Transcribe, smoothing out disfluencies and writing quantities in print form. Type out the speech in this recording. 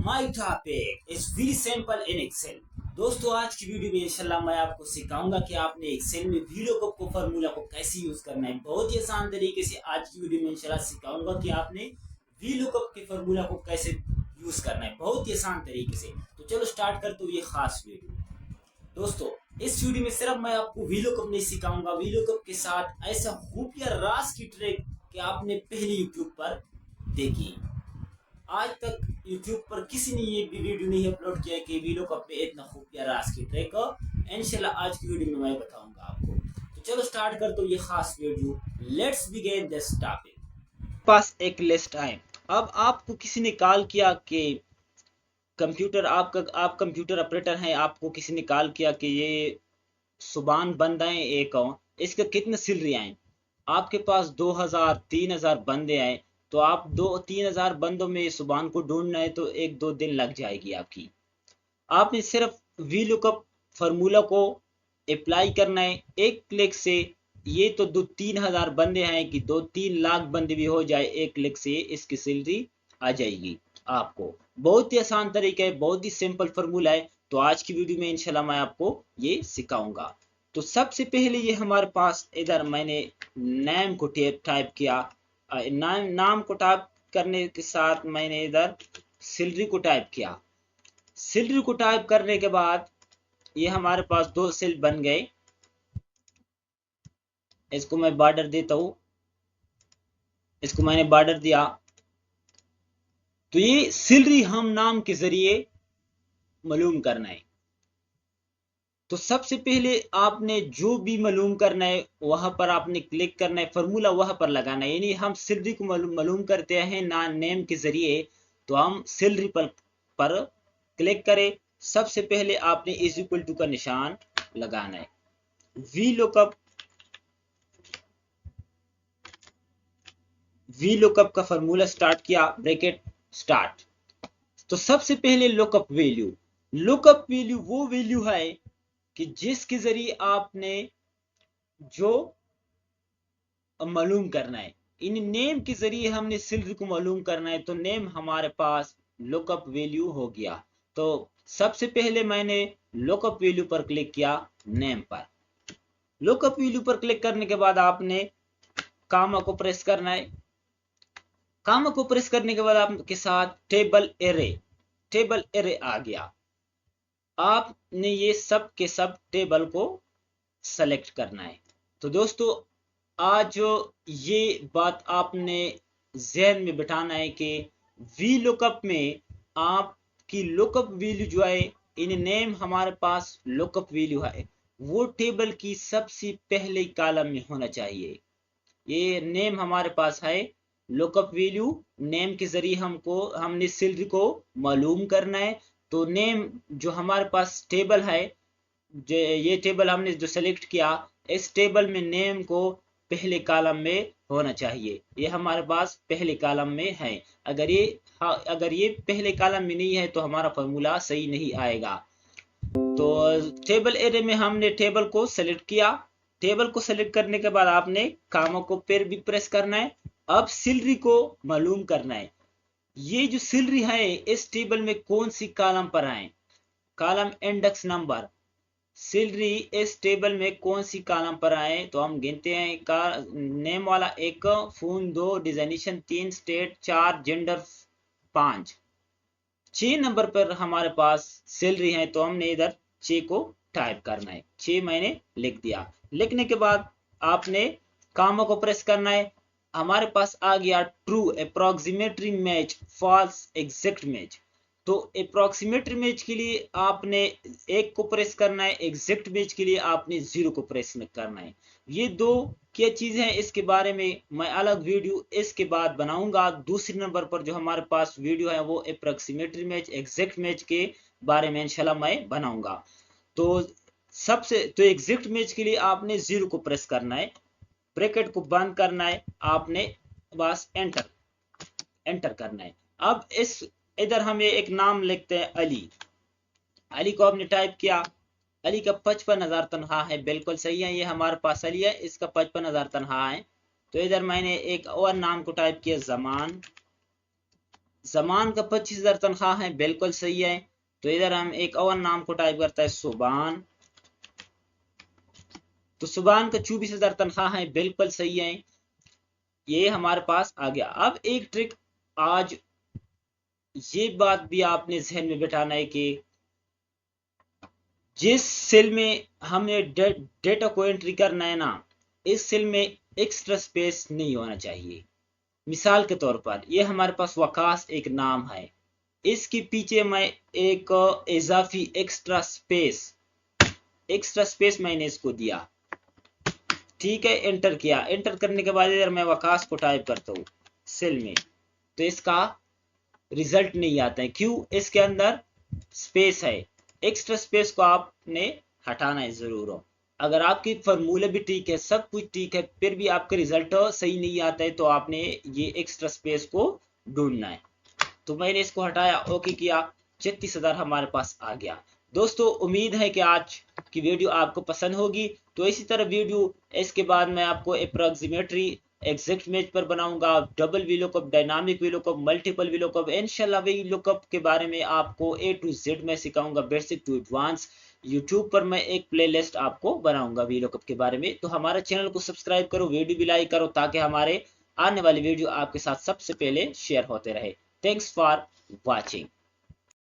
My topic is very simple in Excel. दोस्तों आज की वीडियो में इंशाल्लाह मैं आपको सिखाऊंगा कि आपने एक्सेल में वीलुकअप को फार्मूला को कैसे यूज करना है। बहुत ही आसान तरीके से आज की वीडियो में इंशाल्लाह सिखाऊंगा कि आपने वीलुकअप के फार्मूला को कैसे यूज करना है, बहुत ही आसान तरीके से। तो चलो स्टार्ट करते हुए ये खास वीडियो। दोस्तों इस वीडियो में सिर्फ मैं आपको वीलुकअप नहीं सिखाऊंगा, वीलुकअप के साथ ऐसा खुफिया राज की ट्रिक कि आपने पहले यूट्यूब पर देखी। आज तक YouTube पर किसी ने ये वीडियो नहीं अपलोड किया कि वीलुकअप पे इतना खुफिया राज की ट्रिक। इंशाल्लाह आज की वीडियो में मैं बताऊंगा आपको। तो चलो स्टार्ट करते हैं ये खास video. Let's begin this topic. पास एक लिस्ट है। अब आपको किसी ने कॉल किया कि कंप्यूटर आप कंप्यूटर ऑपरेटर हैं, आपको किसी ने कॉल किया कि ये सुबान बंदा है एक और इसका कितने सैलरी आए। आपके पास 2000 3000 बंदे आए, तो आप 2-3000 बंदों में सुबान को ढूंढना है तो 1-2 दिन लग जाएगी आपकी। आपने सिर्फ वीलुकअप फार्मूला को अप्लाई करना है एक क्लिक से। ये तो 2-3000 बंदे हैं कि 2-3 लाख बंदे भी हो जाए, एक क्लिक से इसकी सैलरी आ जाएगी आपको। बहुत ही आसान तरीका है, बहुत ही सिंपल फार्मूला है। तो आज की वीडियो में इंशाल्लाह मैं आपको ये सिखाऊंगा। तो सबसे पहले ये हमारे पास इधर मैंने नेम को टाइप किया। नाम को टाइप करने के साथ मैंने इधर सैलरी को टाइप किया। सैलरी को टाइप करने के बाद ये हमारे पास 2 सेल बन गए। इसको मैं बॉर्डर देता हूं, इसको मैंने बॉर्डर दिया। तो ये सैलरी हम नाम के जरिए मालूम करना है। तो सबसे पहले आपने जो भी मालूम करना है वहां पर आपने क्लिक करना है, फार्मूला वहां पर लगाना है। यानी हम सैलरी को मालूम करते हैं ना नेम के जरिए, तो हम सैलरी पर क्लिक करें। सबसे पहले आपने इज इक्वल टू का निशान लगाना है। वीलुकअप का फार्मूला स्टार्ट किया, ब्रैकेट स्टार्ट। तो सबसे पहले लुकअप वैल्यू वो वैल्यू है कि जिसके जरिए आपने जो मालूम करना है। इन नेम के जरिए हमने सैलरी को मालूम करना है, तो नेम हमारे पास लुकअप वैल्यू हो गया। तो सबसे पहले मैंने लुकअप वैल्यू पर क्लिक किया, नेम पर। लुकअप वैल्यू पर क्लिक करने के बाद आपने कामा को प्रेस करना है। कामा को प्रेस करने के बाद आपके साथ टेबल एरे आ गया। आपने ये सब के सब टेबल को सेलेक्ट करना है। तो दोस्तों आज ये बात आपने जहन में बिठाना है कि वीलुकअप में आपकी लुकअप वैल्यू जो है, इन नेम हमारे पास लुकअप वैल्यू है, वो टेबल की सबसे पहले कॉलम में होना चाहिए। ये नेम हमारे पास है लुकअप वैल्यू। नेम के जरिए हमने सैलरी को मालूम करना है। तो नेम जो हमारे पास टेबल है, ये टेबल हमने जो सेलेक्ट किया, इस टेबल में नेम को पहले कॉलम में होना चाहिए। ये हमारे पास पहले कॉलम में है। अगर ये पहले कॉलम में नहीं है तो हमारा फार्मूला सही नहीं आएगा। तो टेबल एरे में हमने टेबल को सेलेक्ट किया। टेबल को सेलेक्ट करने के बाद आपने कामा को फिर भी प्रेस करना है। अब सैलरी को मालूम करना है। ये जो सैलरी है इस टेबल में कौन सी कॉलम पर आए, कॉलम इंडेक्स नंबर। सैलरी इस टेबल में कौन सी कॉलम पर आए, तो हम गिनते हैं का नेम वाला 1, phone 2, designation 3, state 4, gender 5। 6 number पर हमारे पास सैलरी है, तो हमने इधर 6 को टाइप करना है। 6 मैंने लिख दिया। लिखने के बाद आपने कामा को प्रेस करना है। हमारे पास आ गया true, approximately match, false, exact match. तो अप्रोक्सीमेटरी मैच के लिए आपने 1 को प्रेस करना है, एग्जैक्ट मैच के लिए आपने 0 को प्रेस करना है। ये दो क्या चीज है, इसके बारे में मैं अलग वीडियो इसके बाद बनाऊंगा। दूसरे नंबर पर जो हमारे पास वीडियो है वो अप्रोक्सीमेटरी मैच, एग्जैक्ट मैच के बारे में इंशाल्लाह मैं बनाऊंगा। तो एग्जैक्ट मैच के लिए आपने 0 को प्रेस करना है, ब्रैकेट को बंद करना है, आपने बस एंटर करना है। अब इधर हम एक नाम लिखते हैं अली को आपने टाइप किया। अली का 55,000 तनख्वाह है, बिल्कुल सही है। ये हमारे पास अली है, इसका 55,000 तनख्वाह है। तो इधर मैंने एक और नाम को टाइप किया, जमान का 25,000 तनख्वाह है, बिल्कुल सही है। तो इधर हम एक और नाम को टाइप करता है सुबान, तो सुबान का 24,000 तनख्वाह है, बिल्कुल सही है। ये हमारे पास आ गया। अब एक ट्रिक, आज ये बात भी आपने जहन में बिठाना है कि जिस सेल में हमने डेटा को एंट्री करना है ना, इस सेल में एक्स्ट्रा स्पेस नहीं होना चाहिए। मिसाल के तौर पर ये हमारे पास वकास एक नाम है, इसके पीछे मैं एक इजाफी एक्स्ट्रा स्पेस मैंने इसको दिया, ठीक है, एंटर किया। एंटर करने के बाद इधर मैं वकास को टाइप करता हूँ सेल में, तो इसका रिजल्ट नहीं आता है। क्यों? इसके अंदर स्पेस है। एक्स्ट्रा स्पेस को आपने हटाना है जरूर हो। अगर आपकी फॉर्मूला भी ठीक है, सब कुछ ठीक है, फिर भी आपका रिजल्ट सही नहीं आता है, तो आपने ये एक्स्ट्रा स्पेस को ढूंढना है। तो मैंने इसको हटाया, ओके किया, 36,000 हमारे पास आ गया। दोस्तों उम्मीद है कि आज की वीडियो आपको पसंद होगी। तो इसी तरह वीडियो इसके बाद मैं आपको अप्रॉक्सीमेटरी एग्जैक्ट मैच पर बनाऊंगा, double VLOOKUP, dynamic VLOOKUP, multiple VLOOKUP, इंशाल्लाह वीलुकअप के बारे में आपको A to Z में सिखाऊंगा, बेसिक टू एडवांस। यूट्यूब पर मैं एक प्लेलिस्ट आपको बनाऊंगा वीलुकअप के बारे में। तो हमारे चैनल को सब्सक्राइब करो, वीडियो भी लाइक करो, ताकि हमारे आने वाली वीडियो आपके साथ सबसे पहले शेयर होते रहे। Thanks for watching.